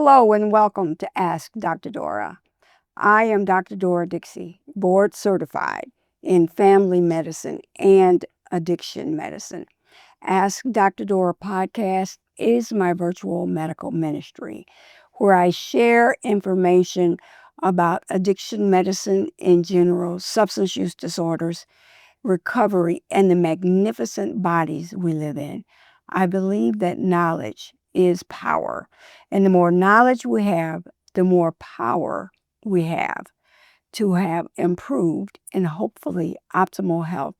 Hello and welcome to Ask Dr. Dora. I am Dr. Dora Dixie, board certified in family medicine and addiction medicine. Ask Dr. Dora podcast is my virtual medical ministry where I share information about addiction medicine in general, substance use disorders, recovery, and the magnificent bodies we live in. I believe that knowledge is power. And the more knowledge we have, the more power we have to have improved and hopefully optimal health.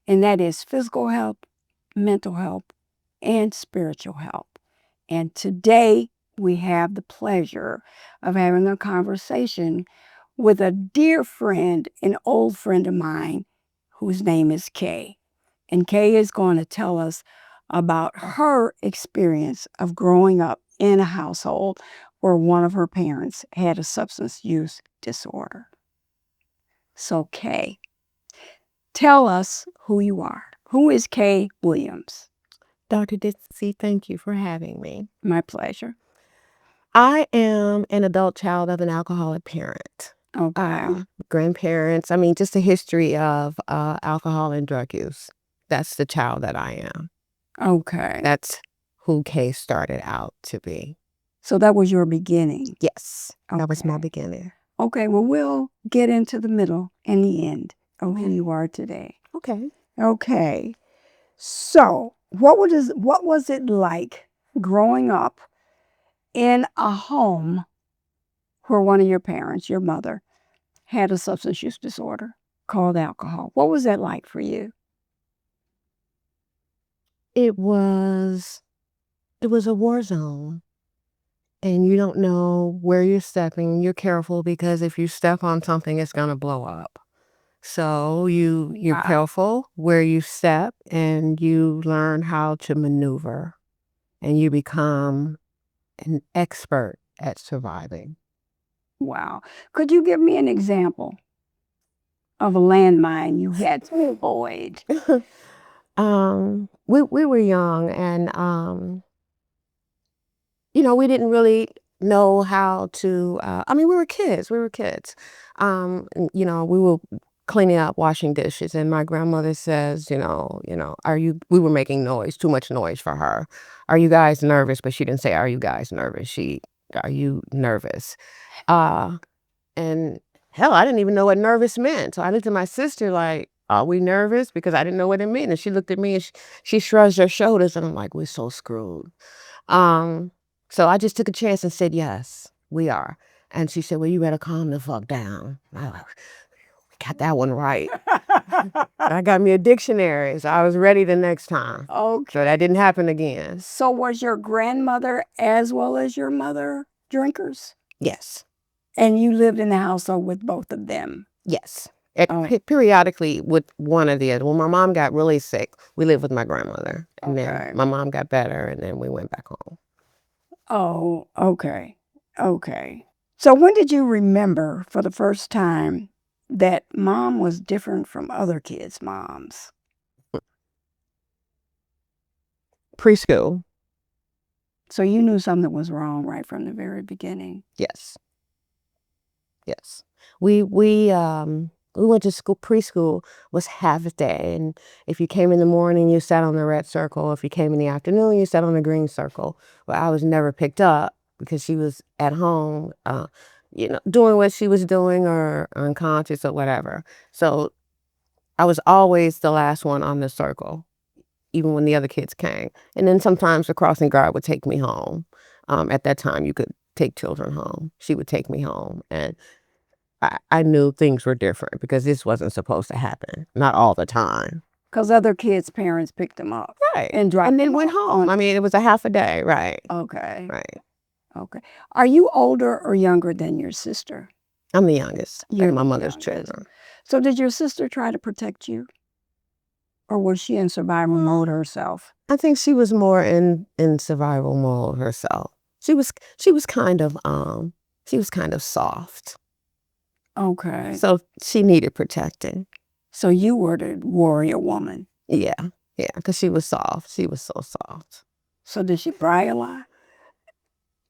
And that is physical health, mental health, and spiritual health. And today we have the pleasure of having a conversation with a dear friend, an old friend of mine, whose name is Kay. And Kay is going to tell us about her experience of growing up in a household where one of her parents had a substance use disorder. So Kay, tell us who you are. Who is Kay Williams? Dr. Dixie, thank you for having me. My pleasure. I am an adult child of an alcoholic parent. Okay. Grandparents, just a history of alcohol and drug use. That's the child that I am. Okay. That's who Kay started out to be. So that was your beginning? Yes, that was my beginning. Okay, well, we'll get into the middle and the end of who you are today. Okay. Okay. So what was it like growing up in a home where one of your parents, your mother, had a substance use disorder called alcohol? What was that like for you? It was a war zone. And you don't know where you're stepping. You're careful because if you step on something, it's going to blow up. So you're careful where you step and you learn how to maneuver and you become an expert at surviving. Wow. Could you give me an example of a landmine you had to avoid? We were young and we didn't really know how to, we were kids. We were cleaning up, washing dishes. And my grandmother says, we were making noise, too much noise for her. Are you guys nervous? But she didn't say, are you guys nervous? Are you nervous? And hell, I didn't even know what nervous meant. So I looked at my sister like, are we nervous? Because I didn't know what it meant. And she looked at me and she shrugged her shoulders. And I'm like, we're so screwed. So I just took a chance and said, yes, we are. And she said, well, you better calm the fuck down. I got that one right. I got me a dictionary, so I was ready the next time. Okay. So that didn't happen again. So was your grandmother as well as your mother drinkers? Yes. And you lived in the household with both of them? Yes. Periodically with one or the other. When my mom got really sick, we lived with my grandmother. And then my mom got better, and then we went back home. Oh, okay. Okay. So when did you remember for the first time that mom was different from other kids' moms? Preschool. So you knew something was wrong right from the very beginning? Yes. Yes. We went to school. Preschool was half a day, and if you came in the morning, you sat on the red circle. If you came in the afternoon, you sat on the green circle. Well, I was never picked up because she was at home, doing what she was doing or unconscious or whatever. So I was always the last one on the circle, even when the other kids came. And then sometimes the crossing guard would take me home. At that time, you could take children home. She would take me home, and I knew things were different because this wasn't supposed to happen. Not all the time. Because other kids' parents picked them up. Right. And dropped and then went home. It was a half a day. Right. Okay. Right. Okay. Are you older or younger than your sister? I'm the youngest. You're my the mother's youngest. children. So did your sister try to protect you? Or was she in survival mode herself? I think she was more in survival mode herself. She was kind of soft. Okay. So she needed protecting. So you were the warrior woman? Yeah, because she was soft. She was so soft. So did she cry a lot?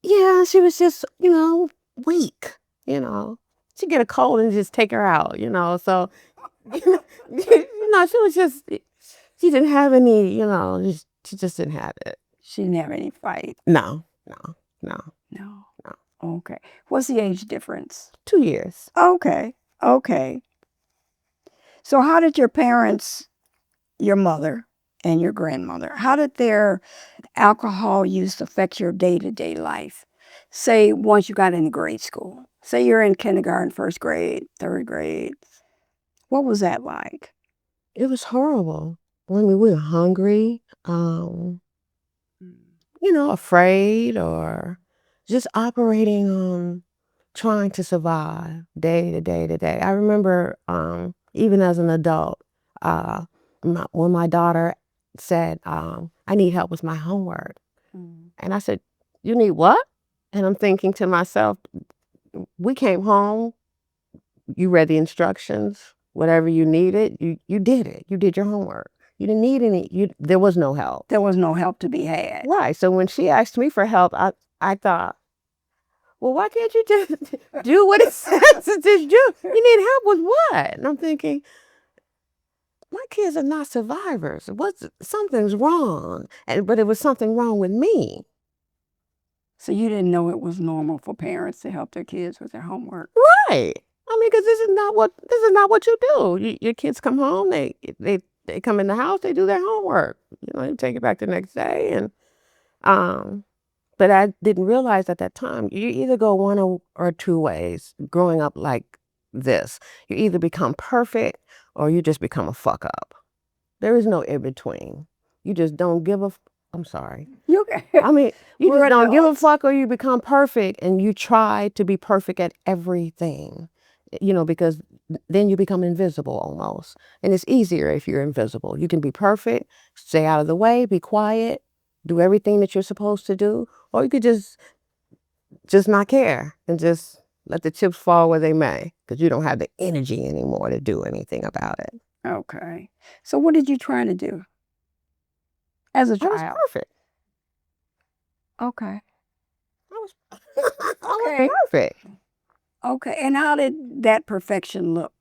Yeah, she was just, weak, you know. She'd get a cold and just take her out, so, she was just, she didn't have any, she just didn't have it. She didn't have any fight? No, no, no, No. no. Okay. What's the age difference? 2 years. Okay. Okay. So how did your parents, your mother and your grandmother, how did their alcohol use affect your day-to-day life? Say once you got into grade school. Say you're in kindergarten, first grade, third grade. What was that like? It was horrible. When we were hungry, afraid or just operating on trying to survive day to day to day. I remember even as an adult, when my daughter said, I need help with my homework. And I said, you need what? And I'm thinking to myself, we came home, you read the instructions, whatever you needed, you did it. You did your homework. You didn't need there was no help. There was no help to be had. Right. So when she asked me for help, I thought, well, why can't you just do what it says to just do? You need help with what? And I'm thinking, my kids are not survivors. Something's wrong. But it was something wrong with me. So you didn't know it was normal for parents to help their kids with their homework? Right. I mean, because this is not what you do. Your kids come home, they come in the house, they do their homework. You take it back the next day. And but I didn't realize at that time, you either go one or two ways growing up like this. You either become perfect or you just become a fuck up. There is no in between. You just don't give a I'm sorry. You just don't give a fuck or you become perfect and you try to be perfect at everything. Because then you become invisible almost. And it's easier if you're invisible. You can be perfect, stay out of the way, be quiet, do everything that you're supposed to do, or you could just not care and just let the chips fall where they may, because you don't have the energy anymore to do anything about it. Okay. So what did you try to do as a child? I was perfect. Okay. I was perfect. Okay. And how did that perfection look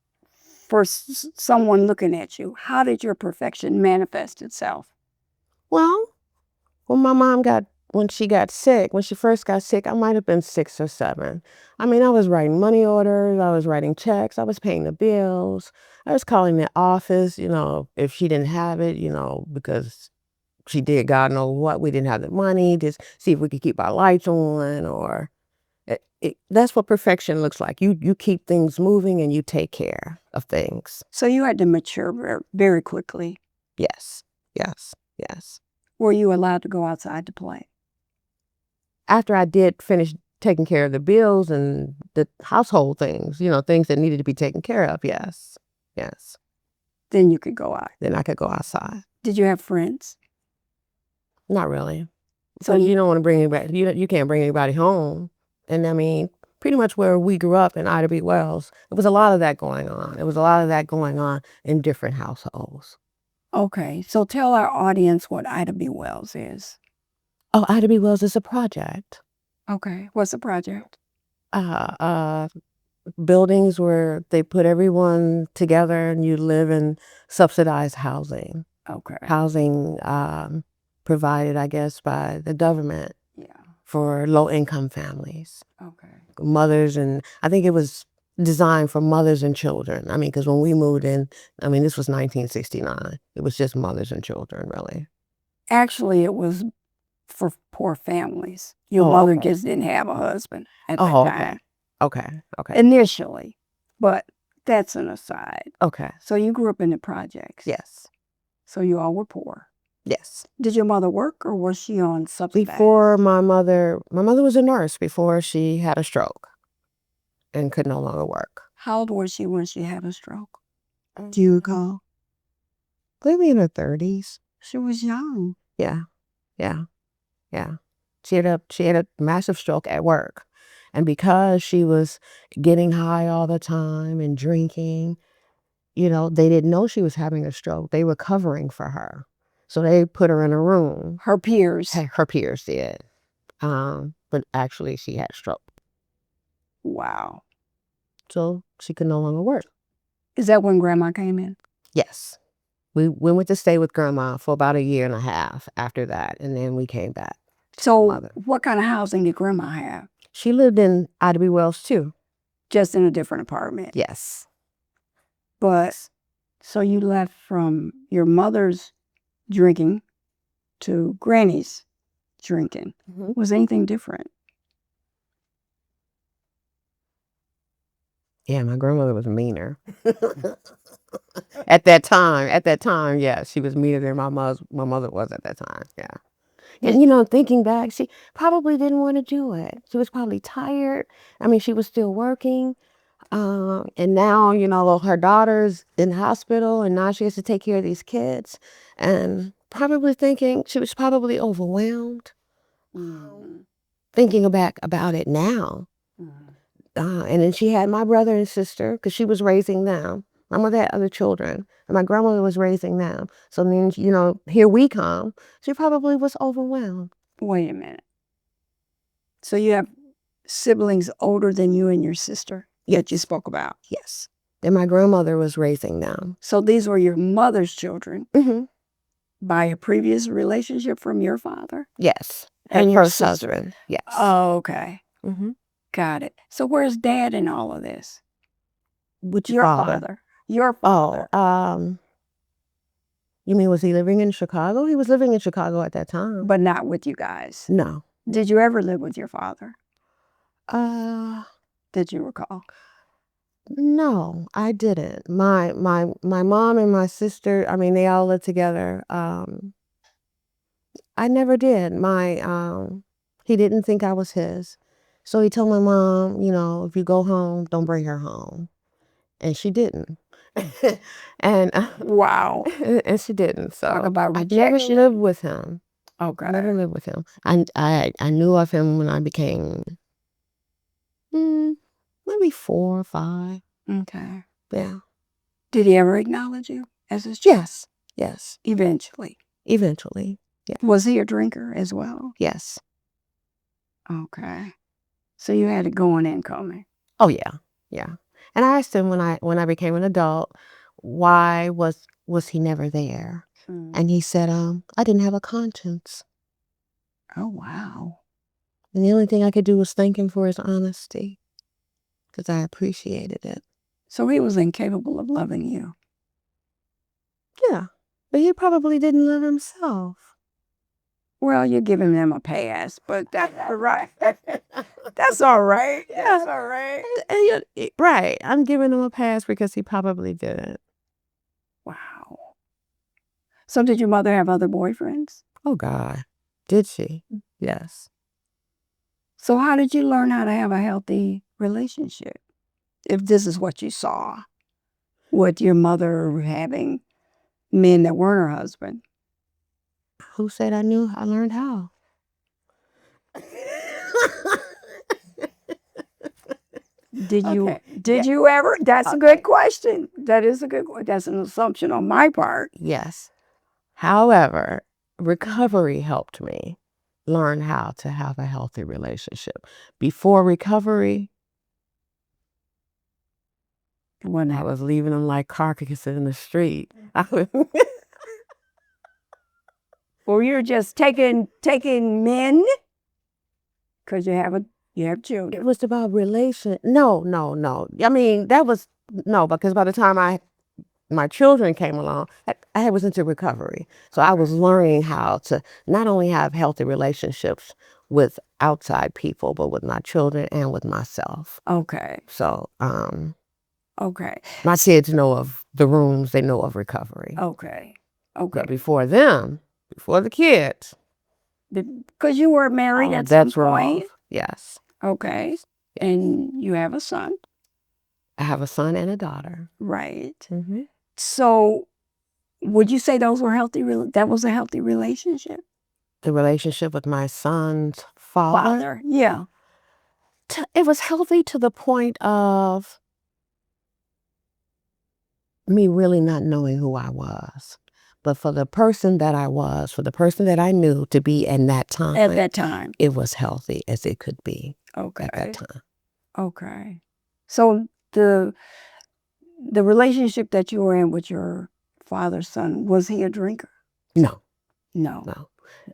for someone looking at you? How did your perfection manifest itself? Well, when she first got sick, I might have been 6 or 7. I mean, I was writing money orders, I was writing checks, I was paying the bills, I was calling the office, if she didn't have it, because she did God knows what, we didn't have the money, just see if we could keep our lights on, or that's what perfection looks like. You keep things moving and you take care of things. So you had to mature very, very quickly. Yes, yes, yes. Were you allowed to go outside to play? After I did finish taking care of the bills and the household things, things that needed to be taken care of, yes, yes. Then you could go out. Then I could go outside. Did you have friends? Not really. So you don't want to bring anybody, you can't bring anybody home. And I mean, pretty much where we grew up in Ida B. Wells, there was a lot of that going on. There was a lot of that going on in different households. Okay, so tell our audience what Ida B. Wells is. Oh, Ida B. Wells is a project. Okay, what's the project? Buildings where they put everyone together and you live in subsidized housing. Okay. Housing provided, I guess, by the government. Yeah. For low-income families. Okay. Mothers, and I think it was designed for mothers and children. I mean, because when we moved in, this was 1969. It was just mothers and children, really. Actually, it was for poor families. Your mother just didn't have a husband at that time. Okay. Initially, but that's an aside. Okay. So you grew up in the projects? Yes. So you all were poor? Yes. Did your mother work or was she on subsidized? Before my mother was a nurse before she had a stroke and could no longer work. How old was she when she had a stroke? Do you recall? Maybe in her 30s. She was young. Yeah. She had a massive stroke at work. And because she was getting high all the time and drinking, they didn't know she was having a stroke. They were covering for her. So they put her in a room. Her peers? Her peers did. But but actually she had stroke. Wow. So she could no longer work. Is that when Grandma came in? Yes. We went to stay with Grandma for about 1.5 years after that, and then we came back. So what kind of housing did Grandma have? She lived in Ida Wells too. Just in a different apartment? Yes. But, so you left from your mother's drinking to Granny's drinking. Mm-hmm. Was anything different? Yeah, my grandmother was meaner. At that time, yeah, she was meaner than my mother was at that time, yeah. And, thinking back, she probably didn't want to do it. She was probably tired. I mean, she was still working. And now, her daughter's in the hospital, and now she has to take care of these kids. And probably thinking she was probably overwhelmed. Thinking back about it now. And then she had my brother and sister, because she was raising them. My mother had other children, and my grandmother was raising them. So then, here we come. She probably was overwhelmed. Wait a minute. So you have siblings older than you and your sister that you spoke about? Yes. And my grandmother was raising them. So these were your mother's children Mm-hmm. by a previous relationship from your father? Yes. And your first sister? husband. Yes. Oh, okay. Mm-hmm. Got it. So where's Dad in all of this? Which Your father? father. Your father. Oh, you mean, was he living in Chicago? He was living in Chicago at that time. But not with you guys? No. Did you ever live with your father? Did you recall? No, I didn't. My mom and my sister, I mean, they all lived together. I never did. He didn't think I was his. So he told my mom, if you go home, don't bring her home. And she didn't. And Wow. and she didn't. So Talk about I never rejection. lived with him. Okay. I never lived with him. I knew of him when I became maybe 4 or 5. Okay. Yeah. Did he ever acknowledge you as his child? Yes. Yes. Eventually. Eventually. Yeah. Was he a drinker as well? Yes. Okay. So you had it going and coming. Oh yeah. Yeah. And I asked him when I became an adult, why was he never there? And he said, I didn't have a conscience. Oh, wow. And the only thing I could do was thank him for his honesty, because I appreciated it. So he was incapable of loving you. Yeah. But he probably didn't love himself. Well, you're giving them a pass, but that's all right. That's all right. That's all right. Right. I'm giving him a pass because he probably didn't. Wow. So did your mother have other boyfriends? Oh, God. Did she? Yes. So how did you learn how to have a healthy relationship? If this is what you saw with your mother having men that weren't her husband. Who said I learned how? Did you ever? That's a good question. That is a good question. That's an assumption on my part. Yes. However, recovery helped me learn how to have a healthy relationship. Before recovery, when I was leaving them like carcasses in the street. Well, you're just taking men because you have children. It was about relation. No. I mean, because by the time my children came along, I was into recovery. So I was learning how to not only have healthy relationships with outside people, but with my children and with myself. Okay. So, okay. My kids know of the rooms, they know of recovery. Okay. But before the kids. Because you were married at some point. Yes. Okay. Yes. And you have a son. I have a son and a daughter. Right. Mm-hmm. So would you say those were healthy? That was a healthy relationship? The relationship with my son's father? Yeah. It was healthy to the point of me really not knowing who I was. But for the person that I was, for the person that I knew to be in that time, At that time. it was healthy as it could be Okay. at that time. Okay. So the relationship that you were in with your father's son, was he a drinker? No. No. No.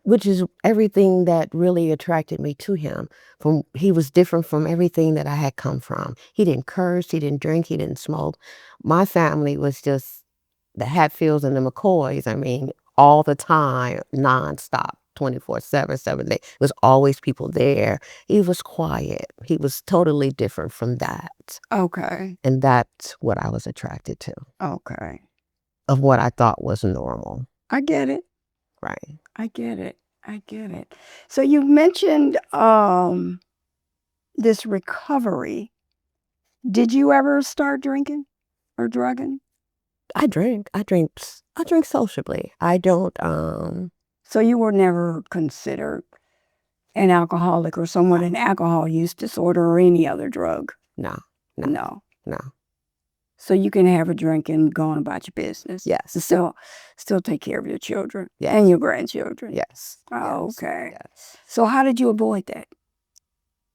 Which is everything that really attracted me to him. He was different from everything that I had come from. He didn't curse, he didn't drink, he didn't smoke. My family was just the Hatfields and the McCoys. I mean, all the time, nonstop, 24/7, 7 days. There was always people there. He was quiet. He was totally different from that. Okay. And that's what I was attracted to, Okay. of what I thought was normal. I get it. Right. I get it. I get it. So you mentioned this recovery. Did you ever start drinking or drugging? I drink sociably. I don't, So you were never considered an alcoholic or someone in alcohol use disorder or any other drug? no. No. So you can have a drink and go on about your business. Yes. Still take care of your children Yes. and your grandchildren. Yes. Oh, Yes. okay. Yes. So how did you avoid that?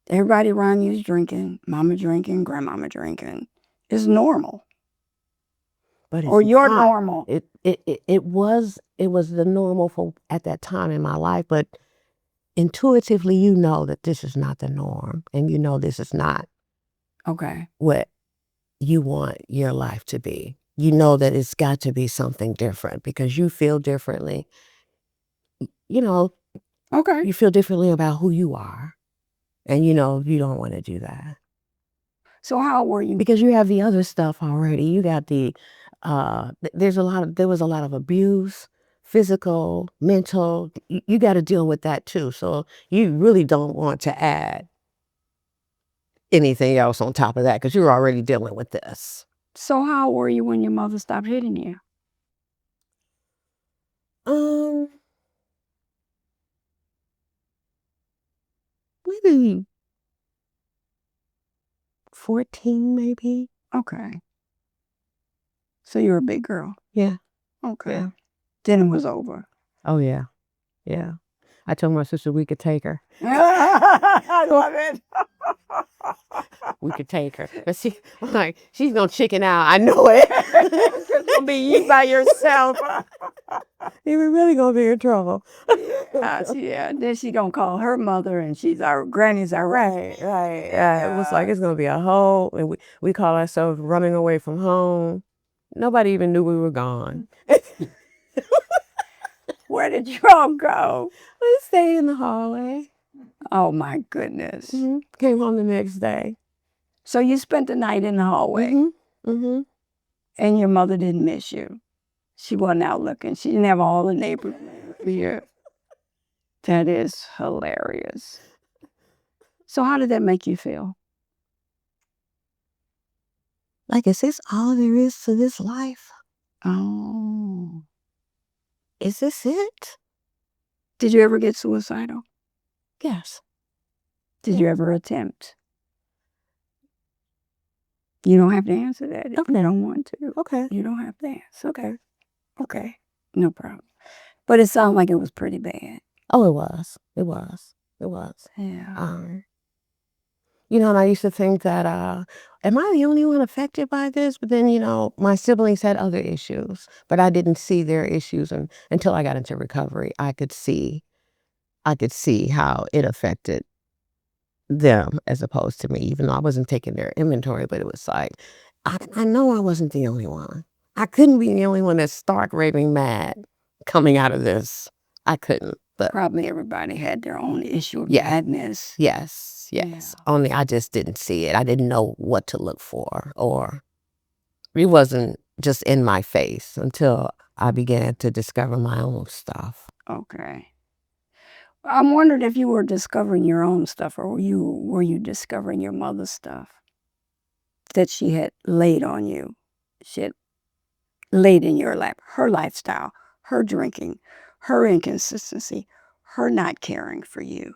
Everybody around you is drinking, mama drinking, grandmama drinking. It's normal. But it's Or you're not. normal. It was the normal for at that time in my life, but intuitively you know that this is not the norm, and you know this is not Okay. what you want your life to be. You know that it's got to be something different because you feel differently. You know, Okay. you feel differently about who you are, and you know you don't want to do that. So how were you? Because you have the other stuff already. You got the there was a lot of abuse, physical, mental. You got to deal with that too. So you really don't want to add anything else on top of that because you're already dealing with this. So how were you when your mother stopped hitting you? Maybe 14, maybe. Okay. So you're a big girl. Yeah. Okay. Yeah. Then it was over. Oh yeah. Yeah. I told my sister we could take her. I love it. We could take her. But I'm like, she's gonna chicken out. I know it. You're gonna be you by yourself. You were really gonna be in trouble. Yeah. Then she gonna call her mother, and she's our granny's our Right. Yeah. It was like it's gonna be a whole, and we call ourselves running away from home. Nobody even knew we were gone. Where did you all go? We stayed in the hallway. Oh my goodness. Came home the next day. So you spent the night in the hallway, and your mother didn't miss you. She wasn't out looking. She didn't have all the neighbors here. That is hilarious. So how did that make you feel? Like, is this all there is to this life? Oh. Is this it? Did you ever get suicidal? Yes. Did you ever attempt? You don't have to answer that if you don't want to. Okay. You don't have to answer. Okay. No problem. But it sounded like it was pretty bad. Oh, it was. Yeah. You know, and I used to think that, am I the only one affected by this? But then, you know, my siblings had other issues, but I didn't see their issues until I got into recovery. I could see how it affected them as opposed to me, even though I wasn't taking their inventory, but it was like, I know I wasn't the only one. I couldn't be the only one that's stark raving mad coming out of this. I couldn't. But probably everybody had their own issue of madness. Yes. Yeah. Only I just didn't see it. I didn't know what to look for, or it wasn't just in my face until I began to discover my own stuff. Okay. I'm wondering if you were discovering your own stuff, or were you discovering your mother's stuff that she had laid on you? She had laid in your lap. Her lifestyle, her drinking, her inconsistency, her not caring for you.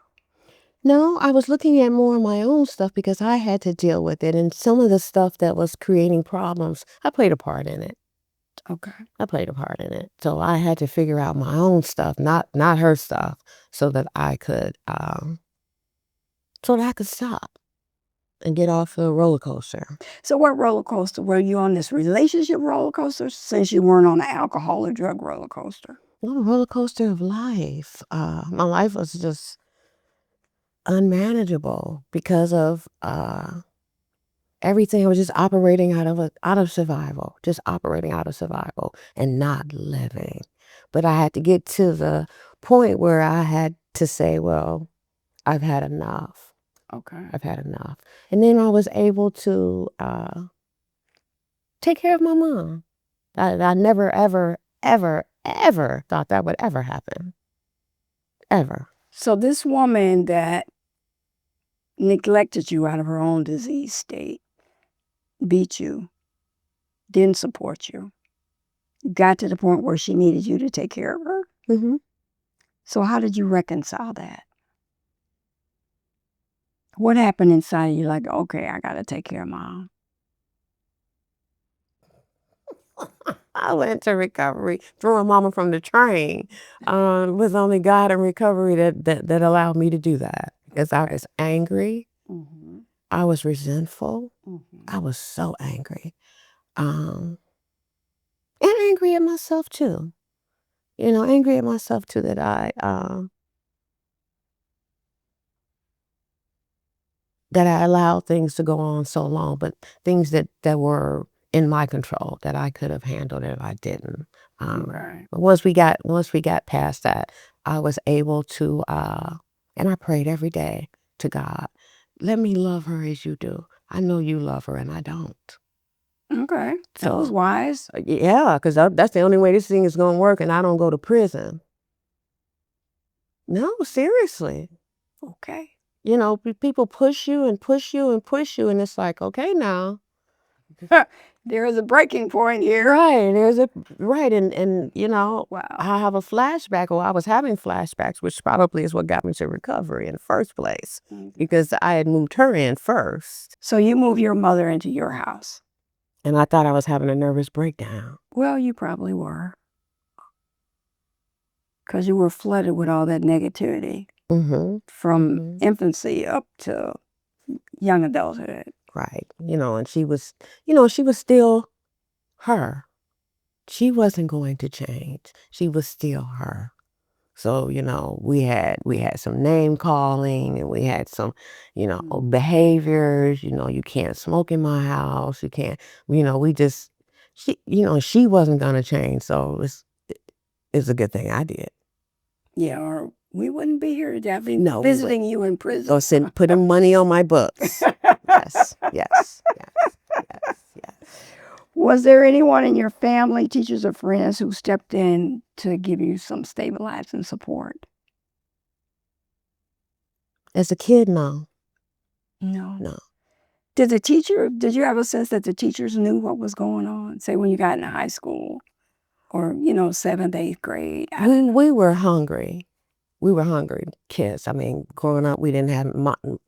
No, I was looking at more of my own stuff because I had to deal with it. And some of the stuff that was creating problems, I played a part in it. Okay. I played a part in it. So I had to figure out my own stuff, not her stuff, so that I could stop and get off the roller coaster. So what roller coaster? Were you on this relationship roller coaster since you weren't on an alcohol or drug roller coaster? Well, the roller coaster of life. My life was just unmanageable because of everything. I was just operating out of survival, just operating out of survival and not living. But I had to get to the point where I had to say, well, I've had enough. Okay. I've had enough. And then I was able to take care of my mom. I never, ever, ever, ever thought that would ever happen. Ever. So this woman that neglected you out of her own disease state, beat you, didn't support you, got to the point where she needed you to take care of her. Mm-hmm. So how did you reconcile that? What happened inside you? Like, okay, I got to take care of Mom. I went to recovery, throwing mama from the train. Was only God and recovery that allowed me to do that. Because I was angry. Mm-hmm. I was resentful. Mm-hmm. I was so angry. And angry at myself too. Angry at myself too that I allowed things to go on so long, but things that were in my control that I could have handled if I didn't. Right. But once we got past that, I was able to, and I prayed every day to God, let me love her as you do. I know you love her and I don't. Okay. That So, was wise. yeah, because that's the only way this thing is going to work, and I don't go to prison. No, seriously. Okay. People push you and push you and push you, and it's like, okay, now. There is a breaking point here. Right, and Wow. I have a flashback, or I was having flashbacks, which probably is what got me to recovery in the first place, because I had moved her in first. So you moved your mother into your house. And I thought I was having a nervous breakdown. Well, you probably were. Because you were flooded with all that negativity from infancy up to young adulthood. Right. And she was still her. She wasn't going to change. She was still her. So, we had some name calling, and we had some, behaviors, you can't smoke in my house. You can't, she wasn't going to change. So it's a good thing I did. Yeah, or we wouldn't be here today. Visiting you in prison. So putting money on my books. Yes. Was there anyone in your family, teachers or friends, who stepped in to give you some stabilizing support? As a kid, no. No. Did you have a sense that the teachers knew what was going on? Say when you got into high school or, 7th, 8th grade? We were hungry. We were hungry kids. I mean, growing up, we didn't have,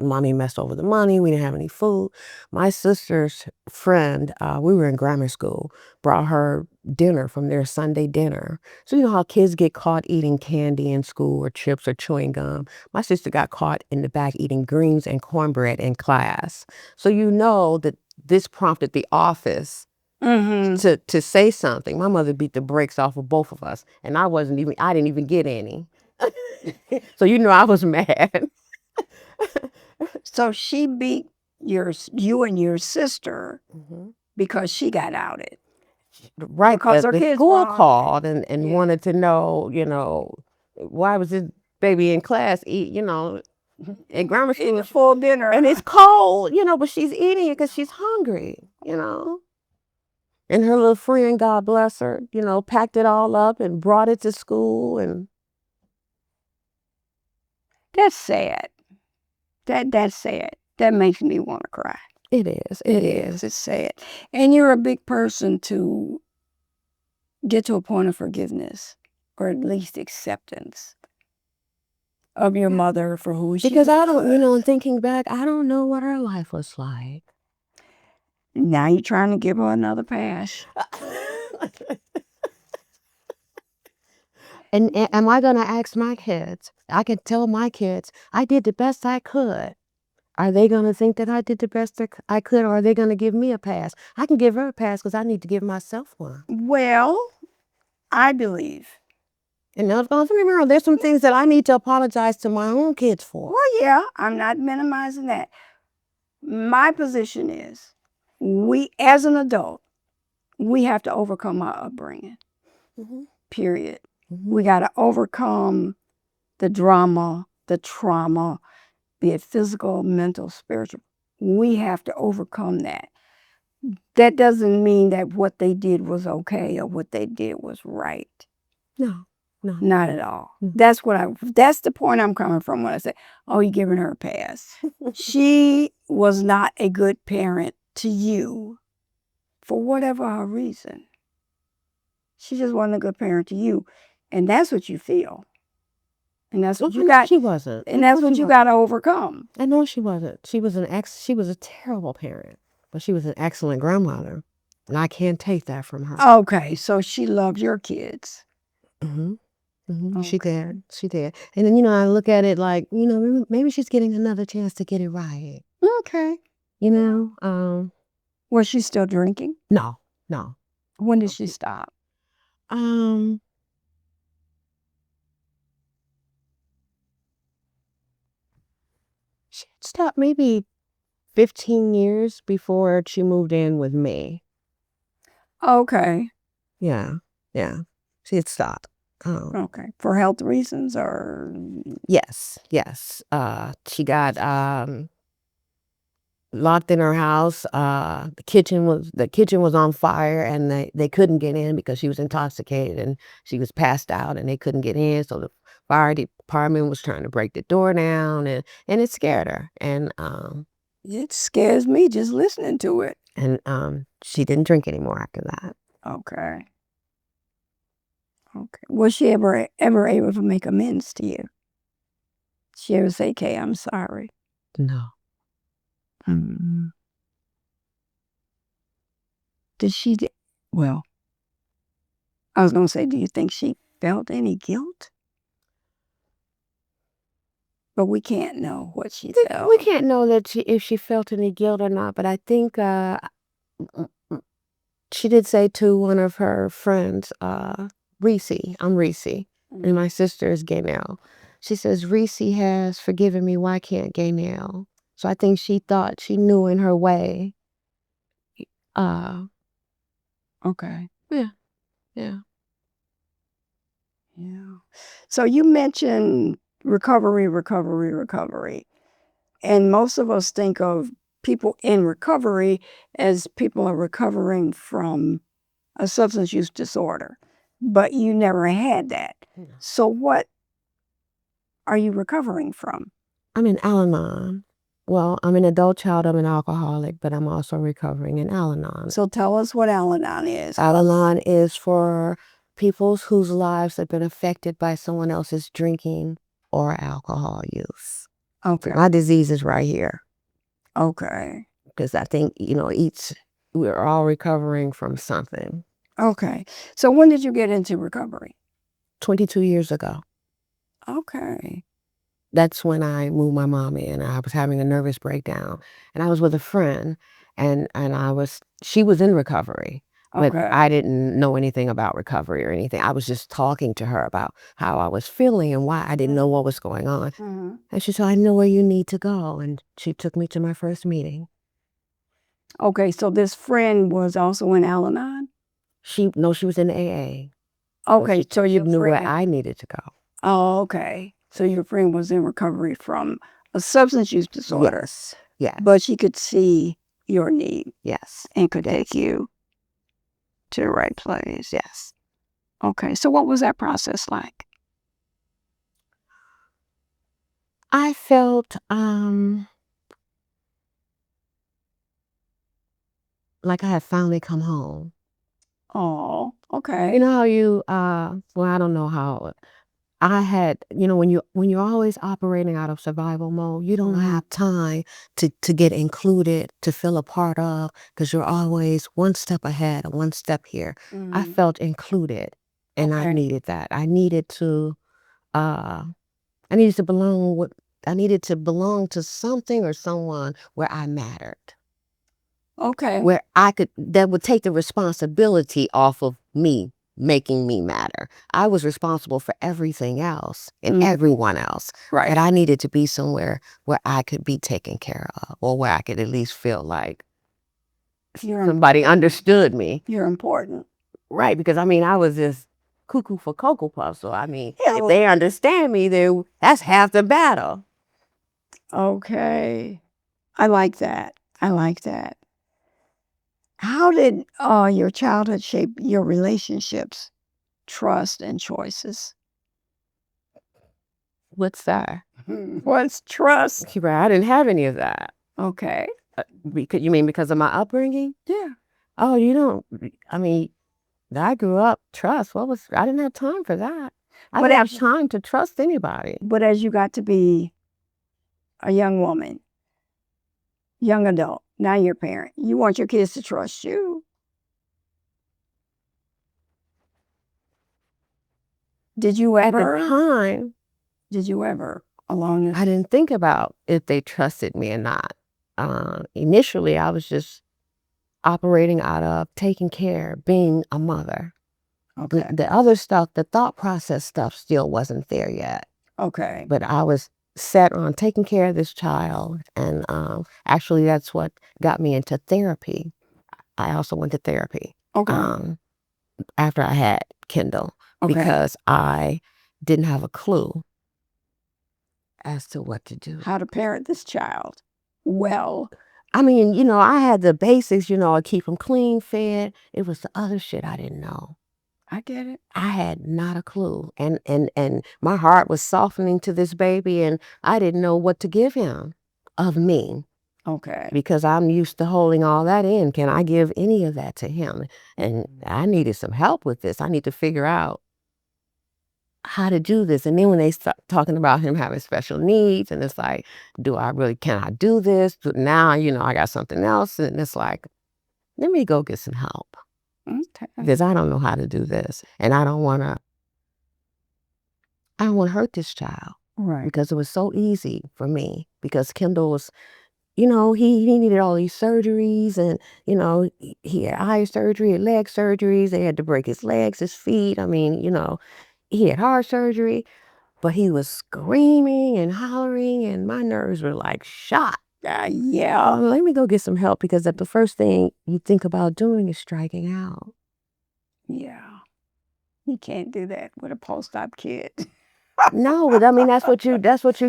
mommy messed over the money. We didn't have any food. My sister's friend, we were in grammar school, brought her dinner from their Sunday dinner. So you know how kids get caught eating candy in school, or chips, or chewing gum. My sister got caught in the back eating greens and cornbread in class. So that this prompted the office to say something. My mother beat the brakes off of both of us, and I didn't even get any. So I was mad. So she beat you and your sister because she got outed. Right, because the school called and wanted to know, why was this baby in class in grammar school, a full dinner, and it's cold, but she's eating it because she's hungry, And her little friend, God bless her, packed it all up and brought it to school, and that's sad. That's sad. That makes me want to cry. It is. It's sad. And you're a big person to get to a point of forgiveness, or at least acceptance of your mother for who she Because I don't, thinking back, I don't know what her life was like. Now you're trying to give her another pass. And am I going to ask my kids? I can tell my kids, I did the best I could. Are they going to think that I did the best I could, or are they going to give me a pass? I can give her a pass because I need to give myself one. Well, I believe. And now, don't get me wrong, there's some things that I need to apologize to my own kids for. Well, yeah, I'm not minimizing that. My position is, we, as an adult, we have to overcome our upbringing. Period. We got to overcome the drama, the trauma, be it physical, mental, spiritual. We have to overcome that. That doesn't mean that what they did was okay or what they did was right. No. Not at all. That's the point I'm coming from when I say, oh, you're giving her a pass. She was not a good parent to you for whatever her reason. She just wasn't a good parent to you. And that's what you feel. And that's what you got. She wasn't. And that's what you got to overcome. I know she wasn't. She was a terrible parent, but she was an excellent grandmother. And I can't take that from her. Okay, so she loved your kids. She did. She did. And then, I look at it like, maybe she's getting another chance to get it right. Okay. Was she still drinking? No. When did she stop? She stopped maybe 15 years before she moved in with me. Okay. Yeah. She had stopped. Okay. For health reasons or? Yes. She got locked in her house. The kitchen was on fire, and they couldn't get in because she was intoxicated and she was passed out, and they couldn't get in. So the fire department was trying to break the door down, and it scared her. And it scares me just listening to it. And she didn't drink anymore after that. Okay. Was she ever able to make amends to you? She ever say, "Kay, I'm sorry"? No. Did she? Well, I was gonna say, do you think she felt any guilt? But we can't know what she felt. We can't know that if she felt any guilt or not. But I think she did say to one of her friends, Reese, I'm Reese, and my sister is Gaynell. She says, Reese has forgiven me. Why can't Gaynell? So I think she thought she knew in her way. Okay. Yeah. So you mentioned recovery. And most of us think of people in recovery as people are recovering from a substance use disorder. But you never had that. So what are you recovering from? I'm in Al-Anon. Well, I'm an adult child. I'm an alcoholic, but I'm also recovering in Al-Anon. So tell us what Al-Anon is. Al-Anon is for people whose lives have been affected by someone else's drinking or alcohol use. Okay. My disease is right here. Okay. Because I think, we're all recovering from something. Okay. So when did you get into recovery? 22 years ago. Okay. That's when I moved my mom in. I was having a nervous breakdown, and I was with a friend, and she was in recovery, but I didn't know anything about recovery or anything. I was just talking to her about how I was feeling and why I didn't know what was going on. And she said, I know where you need to go, and she took me to my first meeting. Okay, so this friend was also in Al-Anon? She was in AA. Okay, so you knew where I needed to go. Oh, okay. So your friend was in recovery from a substance use disorder. Yes. But she could see your need. Yes. And could take you to the right place. Yes. Okay, so what was that process like? I felt like I had finally come home. Oh, okay. You know how you well, I don't know how I had, when you're always operating out of survival mode, you don't have time to get included, to feel a part of, because you're always one step ahead, one step here. I felt included. And I needed that. I needed to belong to something or someone where I mattered. Okay. Where that would take the responsibility off of me, making me matter. I was responsible for everything else and everyone else. Right. And I needed to be somewhere where I could be taken care of, or where I could at least feel like somebody understood me. You're important. Right, because I mean, I was just cuckoo for Cocoa Puffs. So I mean, if they understand me, that's half the battle. Okay. I like that. I like that. How did your childhood shape your relationships, trust, and choices? What's that? What's trust? I didn't have any of that. Okay. You mean because of my upbringing? Yeah. Oh, you don't. I mean, I grew up trust. I didn't have time for that. I didn't have time to trust anybody. But as you got to be a young woman, young adult, now you're a parent, you want your kids to trust you. Did you ever? At the time, did you ever along this? I didn't think about if they trusted me or not. Initially, I was just operating out of taking care, being a mother. Okay. The other stuff, the thought process stuff still wasn't there yet. Okay. But I was set on taking care of this child. And actually, that's what got me into therapy. I also went to therapy. Okay. After I had Kendall. Okay. Because I didn't have a clue as to what to do. How to parent this child well. I mean, I had the basics, I keep them clean, fed. It was the other shit I didn't know. I get it. I had not a clue. And my heart was softening to this baby, and I didn't know what to give him of me. Okay. Because I'm used to holding all that in. Can I give any of that to him? And I needed some help with this. I need to figure out how to do this. And then when they start talking about him having special needs, and it's like, can I do this? But now, I got something else. And it's like, let me go get some help. Okay. Because I don't know how to do this. And I don't want to hurt this child. Right. Because it was so easy for me. Because Kendall was, he needed all these surgeries, and, he had eye surgery, and leg surgeries. They had to break his legs, his feet. I mean, he had heart surgery, but he was screaming and hollering, and my nerves were like shot. Yeah. Let me go get some help, because the first thing you think about doing is striking out. Yeah. You can't do that with a post-op kid. No, but I mean, that's what you're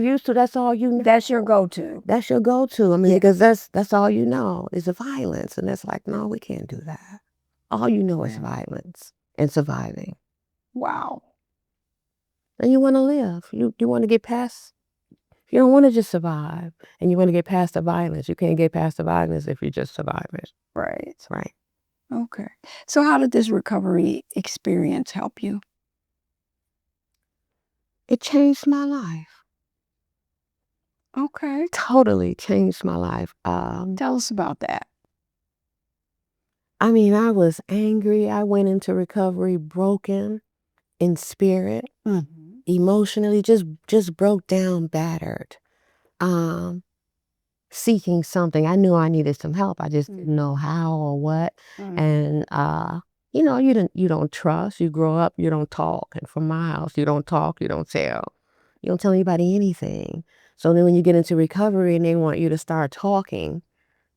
used to. That's all you know. That's your go-to. That's your go-to. I mean, because that's all you know is the violence. And it's like, no, we can't do that. All you know is violence and surviving. Wow. And you want to live. You want to get past. You don't want to just survive. And you want to get past the violence. You can't get past the violence if you just survive it. Right. Right. Okay. So how did this recovery experience help you? It changed my life. Okay. Totally changed my life. Tell us about that. I mean, I was angry. I went into recovery broken in spirit, emotionally, just broke down, battered, seeking something. I knew I needed some help. I just didn't know how or what. And you don't trust. You grow up, you don't talk. And from my house, you don't talk, you don't tell. You don't tell anybody anything. So then when you get into recovery and they want you to start talking,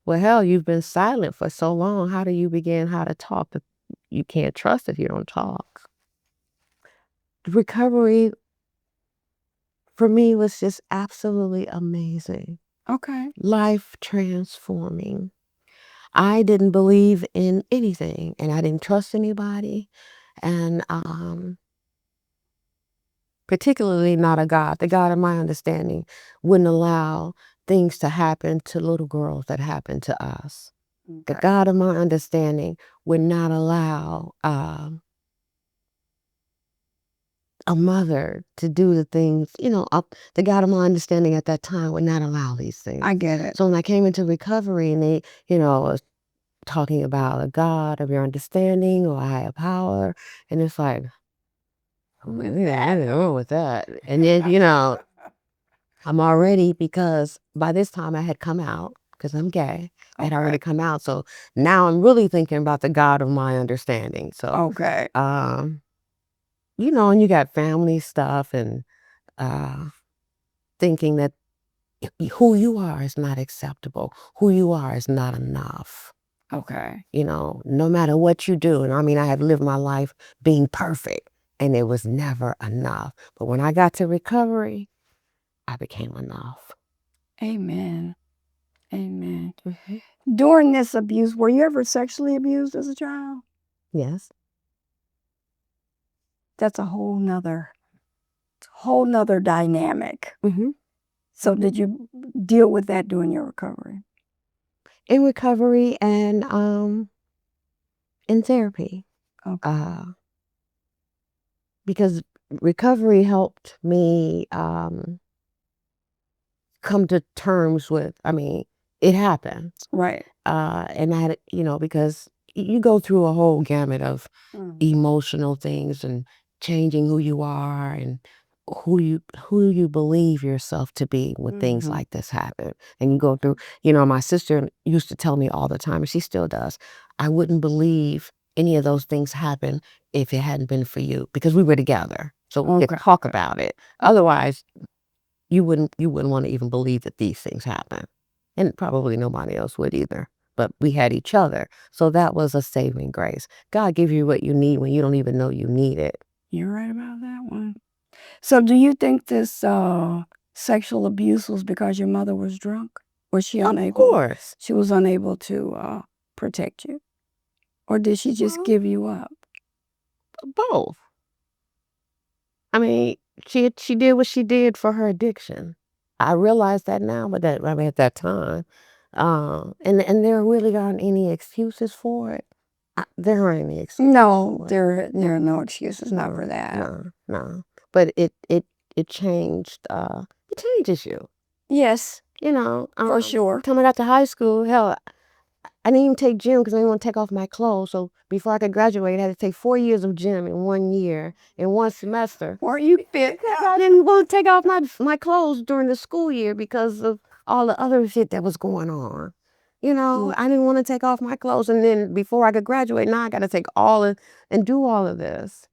well, hell, you've been silent for so long. How do you begin how to talk? You can't trust if you don't talk. Recovery for me was just absolutely amazing. Okay. Life transforming. I didn't believe in anything, and I didn't trust anybody, and particularly not a God. The God of my understanding wouldn't allow things to happen to little girls that happened to us. Okay. The God of my understanding would not allow a mother to do the things, the God of my understanding at that time would not allow these things. I get it. So when I came into recovery and they, was talking about a God of your understanding or a higher power, and it's like, Nothing wrong with that. And then, I'm already, because by this time I had come out, because I'm gay. I had already come out. So now I'm really thinking about the God of my understanding. So, Okay. and you got family stuff and thinking that who you are is not acceptable. Who you are is not enough. Okay. No matter what you do. And I mean, I had lived my life being perfect and it was never enough. But when I got to recovery, I became enough. Amen. Amen. During this abuse, were you ever sexually abused as a child? Yes. That's a whole nother dynamic. Mm-hmm. So did you deal with that during your recovery? In recovery and in therapy. Okay. Because recovery helped me come to terms with, it happened. Right. And I had, because you go through a whole gamut of emotional things and changing who you are and who you believe yourself to be when things like this happen. And you go through, my sister used to tell me all the time, and she still does, I wouldn't believe any of those things happen if it hadn't been for you, because we were together. So we could talk about it. Otherwise, you wouldn't want to even believe that these things happen. And probably nobody else would either. But we had each other. So that was a saving grace. God gives you what you need when you don't even know you need it. You're right about that one. So do you think this sexual abuse was because your mother was drunk? Was she unable? Of course. She was unable to protect you? Or did she just give you up? Both. I mean, she did what she did for her addiction. I realize that now, but at that time. And there really aren't any excuses for it. There aren't any excuses. No, there are no excuses not for that. No. But it changed. It changes you. Yes, for sure. Coming out to high school, hell, I didn't even take gym because I didn't want to take off my clothes. So before I could graduate, I had to take 4 years of gym in 1 year, in 1 semester. Weren't you fit? Because I didn't want to take off my clothes during the school year because of all the other shit that was going on. I didn't want to take off my clothes. And then before I could graduate, now I got to take and do all of this.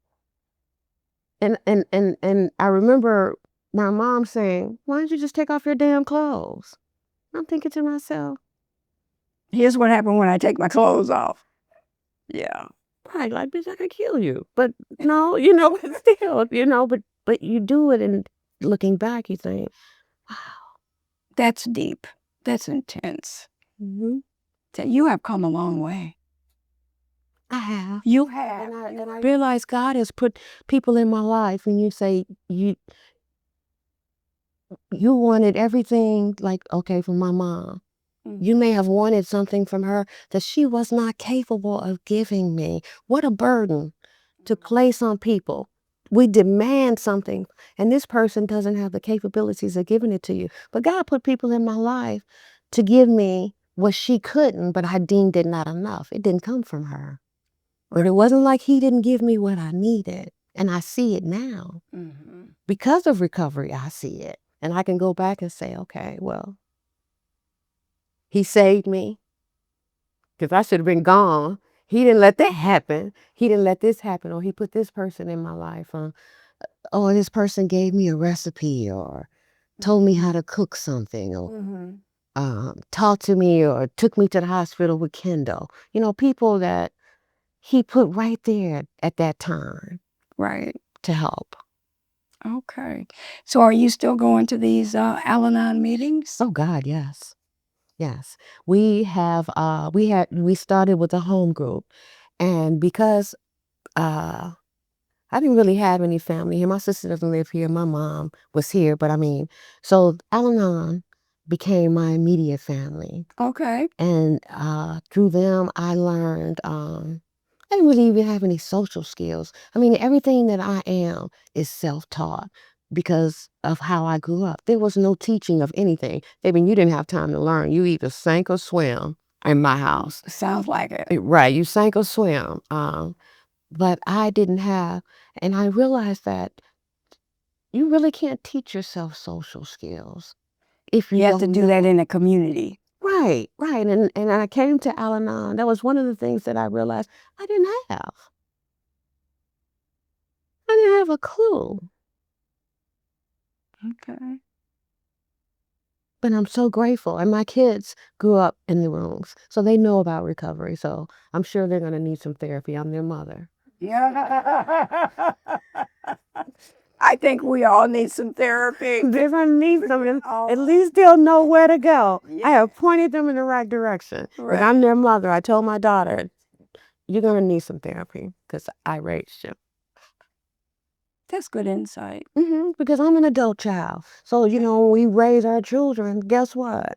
And I remember my mom saying, why don't you just take off your damn clothes? I'm thinking to myself, here's what happened when I take my clothes off. Yeah. Right, like, bitch, I could kill you. But no, still, but you do it, and looking back, you think, wow. That's deep. That's intense. Mm-hmm. You have come a long way. I have. You have. And I realize God has put people in my life, and you say, you wanted everything, like, okay, from my mom. You may have wanted something from her that she was not capable of giving me. What a burden to place on people. We demand something, and this person doesn't have the capabilities of giving it to you. But God put people in my life to give me what she couldn't, but I deemed it not enough. It didn't come from her. But it wasn't like he didn't give me what I needed. And I see it now. Mm-hmm. Because of recovery, I see it. And I can go back and say, okay, well, he saved me, because I should have been gone. He didn't let that happen. He didn't let this happen. Or he put this person in my life. Oh, this person gave me a recipe or told me how to cook something or talked to me or took me to the hospital with Kendall. People that he put right there at that time. Right. To help. Okay. So are you still going to these Al-Anon meetings? Oh, God, yes. Yes. We started with a home group, and because I didn't really have any family here. My sister doesn't live here. My mom was here, but so Al-Anon became my immediate family. Okay. And through them, I learned, I didn't really even have any social skills. Everything that I am is self-taught because of how I grew up. There was no teaching of anything. You didn't have time to learn. You either sank or swim in my house. Sounds like it. Right. You sank or swim. but I didn't have, and I realized that you really can't teach yourself social skills if you You have to don't do that know. in a community. Right, right. And I came to Al-Anon. That was one of the things that I realized I didn't have. I didn't have a clue. Okay. But I'm so grateful. And my kids grew up in the rooms, so they know about recovery. So I'm sure they're going to need some therapy. I'm their mother. Yeah. I think we all need some therapy. They're going to need some. At Oh, least they'll know where to go. I yeah. have pointed them in the right direction. But Right. I'm their mother. I told my daughter, you're going to need some therapy because I raised you. That's good insight. Because I'm an adult child. So, you know, when we raise our children, guess what?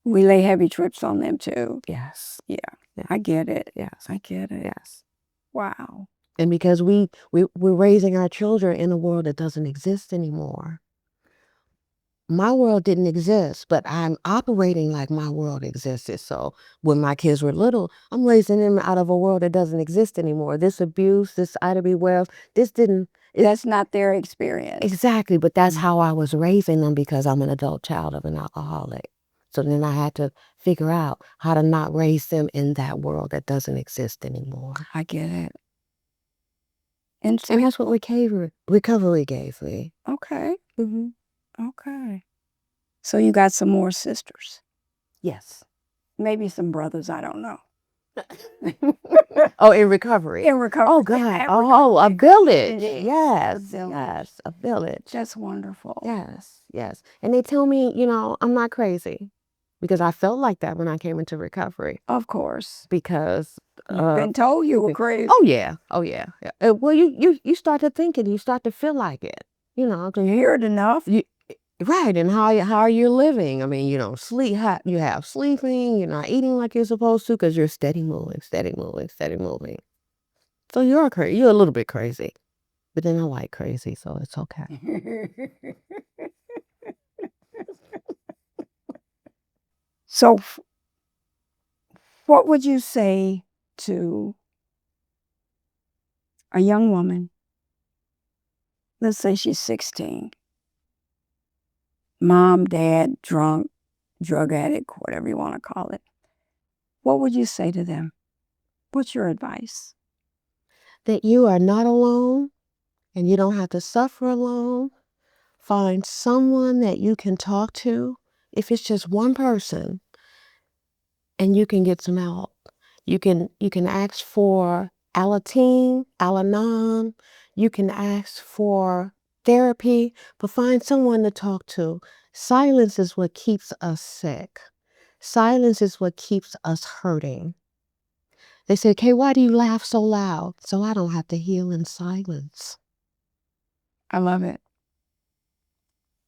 We lay heavy trips on them too. Yes. Yeah. Yeah. I get it. Yes. I get it. Yes. Wow. And because we're raising our children in a world that doesn't exist anymore. My world didn't exist, but I'm operating like my world existed. So when my kids were little, I'm raising them out of a world that doesn't exist anymore. This abuse, this Ida B. Wells, this didn't. That's not their experience. Exactly, but that's how I was raising them because I'm an adult child of an alcoholic. So then I had to figure out how to not raise them in that world that doesn't exist anymore. I get it. And that's what recovery gave me. Okay. Okay. So you got some more sisters. Yes. Maybe some brothers, I don't know. Oh, in recovery. In recovery. Oh, God. In Oh, a recovery. village. It is. Yes. A village. Yes. A village. That's wonderful. Yes. Yes. And they tell me, you know, I'm not crazy because I felt like that when I came into recovery. Of course. Because You've been told you were crazy. oh yeah. Oh yeah. Yeah. Well, you start to think it. You start to feel like it. You know, You hear it enough. right. And how are you living? I mean, you don't sleep. You have sleeping. You're not eating like you're supposed to because you're steady moving, steady moving, steady moving. So you're crazy. You're a little bit crazy, but then I like crazy, so it's okay. So, what would you say to a young woman? Let's say she's 16. Mom, dad, drunk, drug addict, whatever you want to call it. What would you say to them? What's your advice? That you are not alone and you don't have to suffer alone. Find someone that you can talk to, if it's just one person, and you can get some help. You can ask for Al-Anon. You can ask for therapy, but find someone to talk to. Silence is what keeps us sick. Silence is what keeps us hurting. They say, "Kay, why do you laugh so loud?" So I don't have to heal in silence. I love it.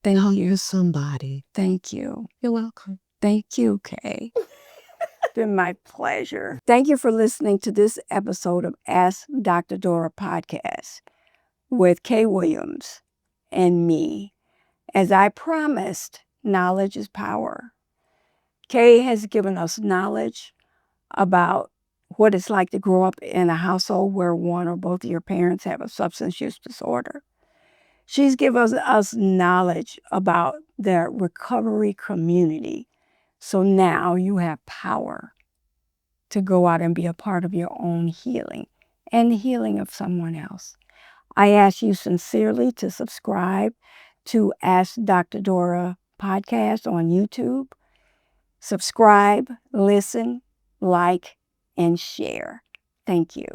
Thank you. You're somebody. Thank you. You're welcome. Thank you, Kay. It's been my pleasure. Thank you for listening to this episode of Ask Dr. Dora podcast with Kay Williams and me. As I promised, knowledge is power. Kay has given us knowledge about what it's like to grow up in a household where one or both of your parents have a substance use disorder. She's given us knowledge about the recovery community. So now you have power to go out and be a part of your own healing and the healing of someone else. I ask you sincerely to subscribe to Ask Dr. Dora podcast on YouTube. Subscribe, listen, like, and share. Thank you.